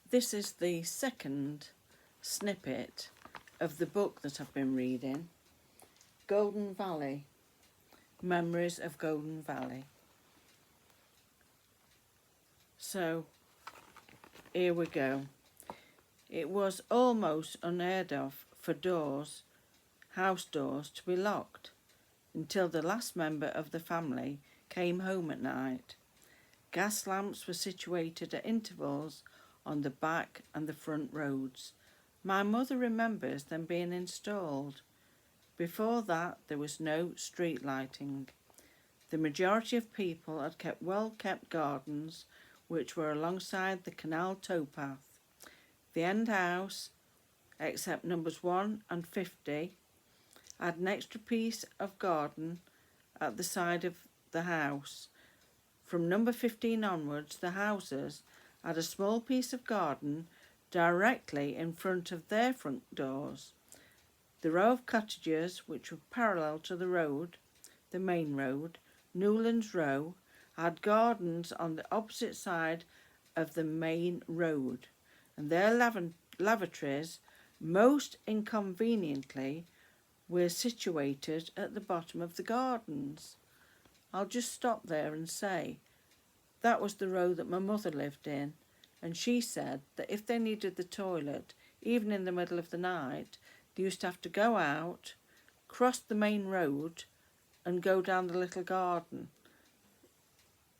This is the second snippet of the book that I've been reading, Golden Valley, Memories of Golden Valley. So here we go. It was almost unheard of for house doors to be locked until the last member of the family came home at night. Gas lamps were situated at intervals on the back and the front roads. My mother remembers them being installed. Before that, there was no street lighting. The majority of people had kept well-kept gardens which were alongside the canal towpath. The end house, except numbers 1 and 50, had an extra piece of garden at the side of the house. From number 15 onwards, the houses had a small piece of garden directly in front of their front doors. The row of cottages, which were parallel to the road, the main road, Newlands Row, had gardens on the opposite side of the main road, and their lavatories, most inconveniently, were situated at the bottom of the gardens. I'll just stop there and say that was the row that my mother lived in, and she said that if they needed the toilet, even in the middle of the night, they used to have to go out, cross the main road and go down the little garden.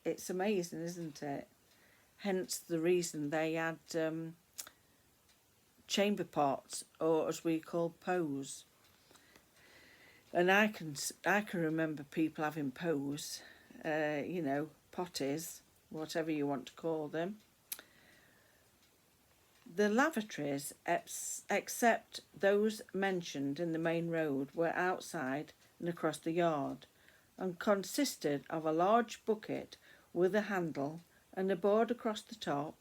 It's amazing, isn't it? Hence the reason they had chamber pots, or as we call poes. And I can remember people having poes, potties, whatever you want to call them. The lavatories, except those mentioned in the main road, were outside and across the yard, and consisted of a large bucket with a handle and a board across the top,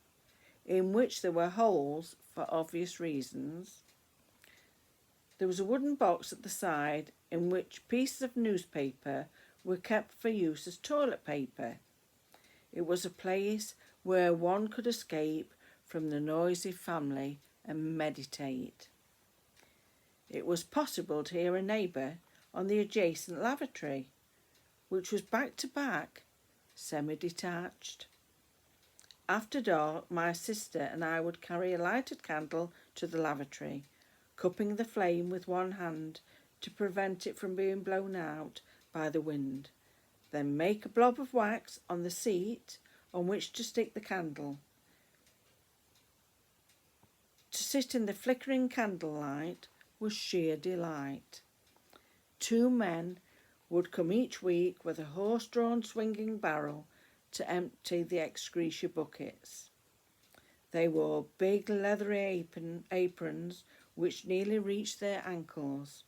in which there were holes for obvious reasons. There was a wooden box at the side in which pieces of newspaper were kept for use as toilet paper. It was a place where one could escape from the noisy family and meditate. It was possible to hear a neighbour on the adjacent lavatory, which was back to back, semi-detached. After dark, my sister and I would carry a lighted candle to the lavatory, cupping the flame with one hand to prevent it from being blown out by the wind, then make a blob of wax on the seat on which to stick the candle. To sit in the flickering candlelight was sheer delight. 2 men would come each week with a horse-drawn swinging barrel to empty the excretia buckets. They wore big leathery aprons which nearly reached their ankles.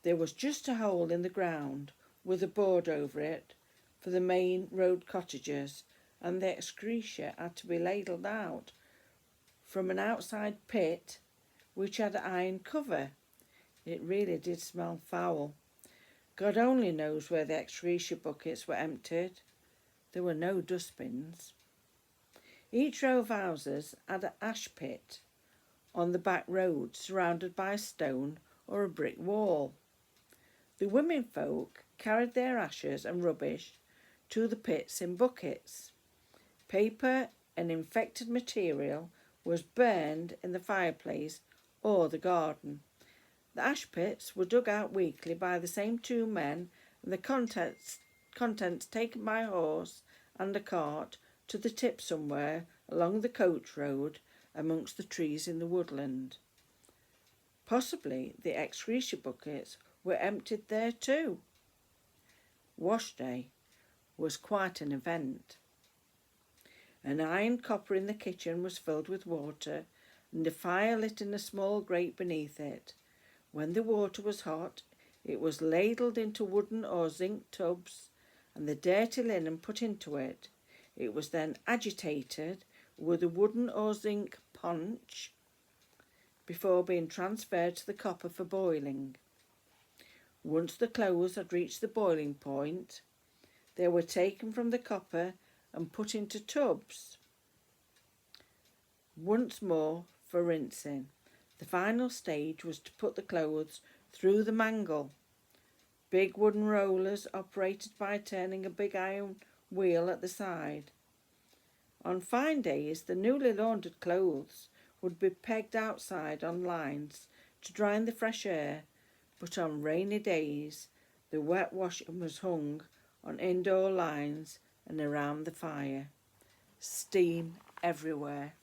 There was just a hole in the ground with a board over it for the main road cottages, and the excretia had to be ladled out from an outside pit which had an iron cover. It really did smell foul. God only knows where the excretia buckets were emptied. There were no dustbins. Each row of houses had an ash pit on the back road, surrounded by a stone or a brick wall. The women folk carried their ashes and rubbish to the pits in buckets. Paper and infected material was burned in the fireplace or the garden. The ash pits were dug out weekly by the same 2 men, and the contents taken by horse and a cart to the tip somewhere along the coach road amongst the trees in the woodland. Possibly the excretia buckets were emptied there too. Wash day was quite an event. An iron copper in the kitchen was filled with water, and a fire lit in a small grate beneath it. When the water was hot, it was ladled into wooden or zinc tubs, and the dirty linen put into it. It was then agitated with a wooden or zinc punch before being transferred to the copper for boiling. Once the clothes had reached the boiling point, they were taken from the copper and put into tubs. once more for rinsing. The final stage was to put the clothes through the mangle. Big wooden rollers operated by turning a big iron wheel at the side. On fine days, the newly laundered clothes would be pegged outside on lines to dry in the fresh air, but on rainy days, the wet washing was hung on indoor lines and around the fire. Steam everywhere.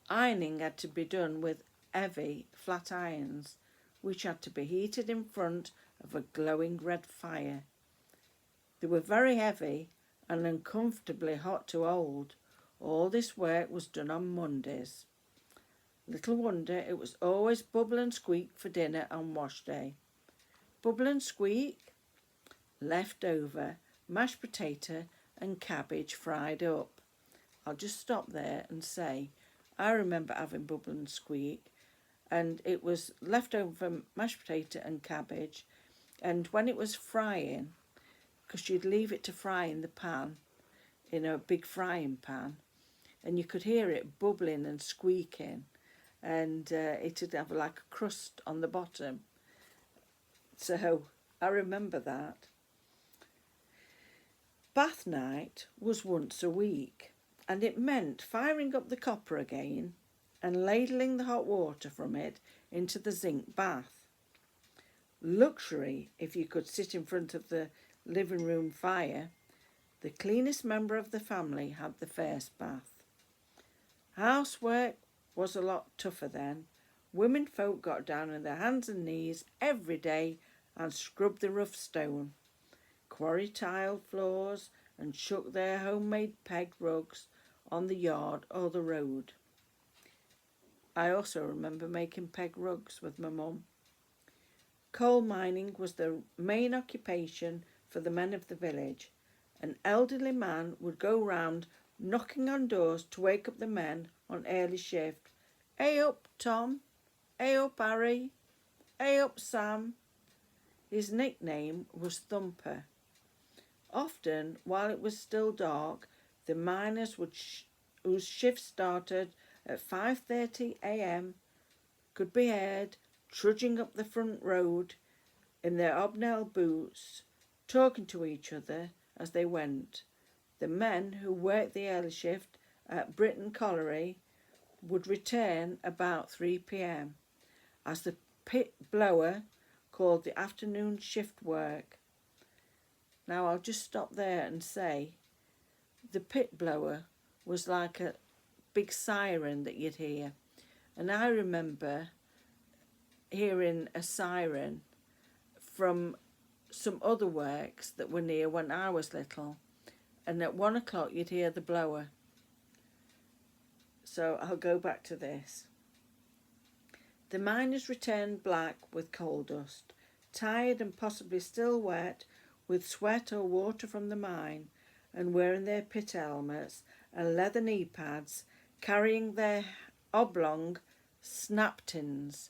Ironing had to be done with heavy flat irons, which had to be heated in front of a glowing red fire. They were very heavy and uncomfortably hot to hold. All this work was done on Mondays. Little wonder it was always bubble and squeak for dinner on wash day. Bubble and squeak? Leftover mashed potato and cabbage fried up. I'll just stop there and say I remember having bubble and squeak, and it was leftover mashed potato and cabbage, and when it was frying, because you'd leave it to fry in the pan, in a big frying pan, and you could hear it bubbling and squeaking, and it'd have like a crust on the bottom. So I remember that. Bath night was once a week, and it meant firing up the copper again and ladling the hot water from it into the zinc bath. Luxury if you could sit in front of the living room fire. The cleanest member of the family had the first bath. Housework was a lot tougher then. Women folk got down on their hands and knees every day and scrubbed the rough stone, quarry tiled floors, and shook their homemade peg rugs on the yard or the road. I also remember making peg rugs with my mum. Coal mining was the main occupation for the men of the village. An elderly man would go round knocking on doors to wake up the men on early shift. "Hey up, Tom. Hey up, Harry. Hey up, Sam." His nickname was Thumper. Often, while it was still dark, the miners whose shift started at 5:30 a.m. could be heard trudging up the front road in their hobnail boots, talking to each other as they went. The men who worked the early shift at Britton Colliery would return about 3 p.m. as the pit blower called the afternoon shift work. Now I'll just stop there and say the pit blower was like a big siren that you'd hear. And I remember hearing a siren from some other works that were near when I was little. And at 1 o'clock you'd hear the blower. So I'll go back to this. The miners returned black with coal dust, tired and possibly still wet with sweat or water from the mine, and wearing their pit helmets and leather knee pads, carrying their oblong snap tins.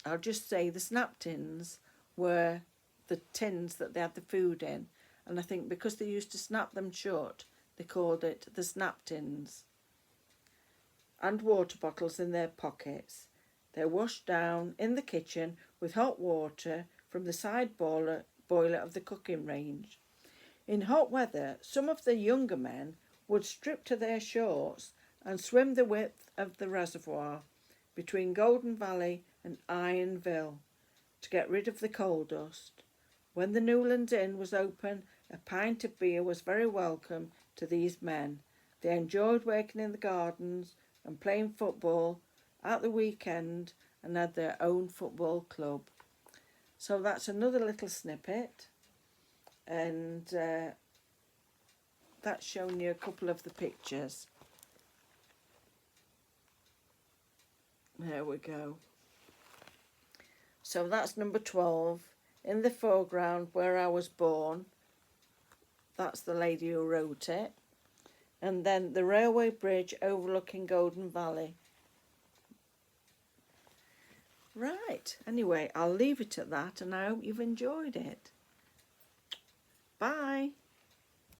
I'll just say the snap tins were the tins that they had the food in, and I think because they used to snap them shut, they called it the snap tins. And water bottles in their pockets. They're washed down in the kitchen with hot water from the side boiler of the cooking range. In hot weather, some of the younger men would strip to their shorts and swim the width of the reservoir between Golden Valley and Ironville to get rid of the coal dust. When the Newlands Inn was open, a pint of beer was very welcome to these men. They enjoyed working in the gardens and playing football at the weekend and had their own football club. So that's another little snippet, and that's showing you a couple of the pictures. There we go. So that's number 12. In the foreground where I was born, that's the lady who wrote it. And then the railway bridge overlooking Golden Valley. Right, anyway, I'll leave it at that, and I hope you've enjoyed it. Bye.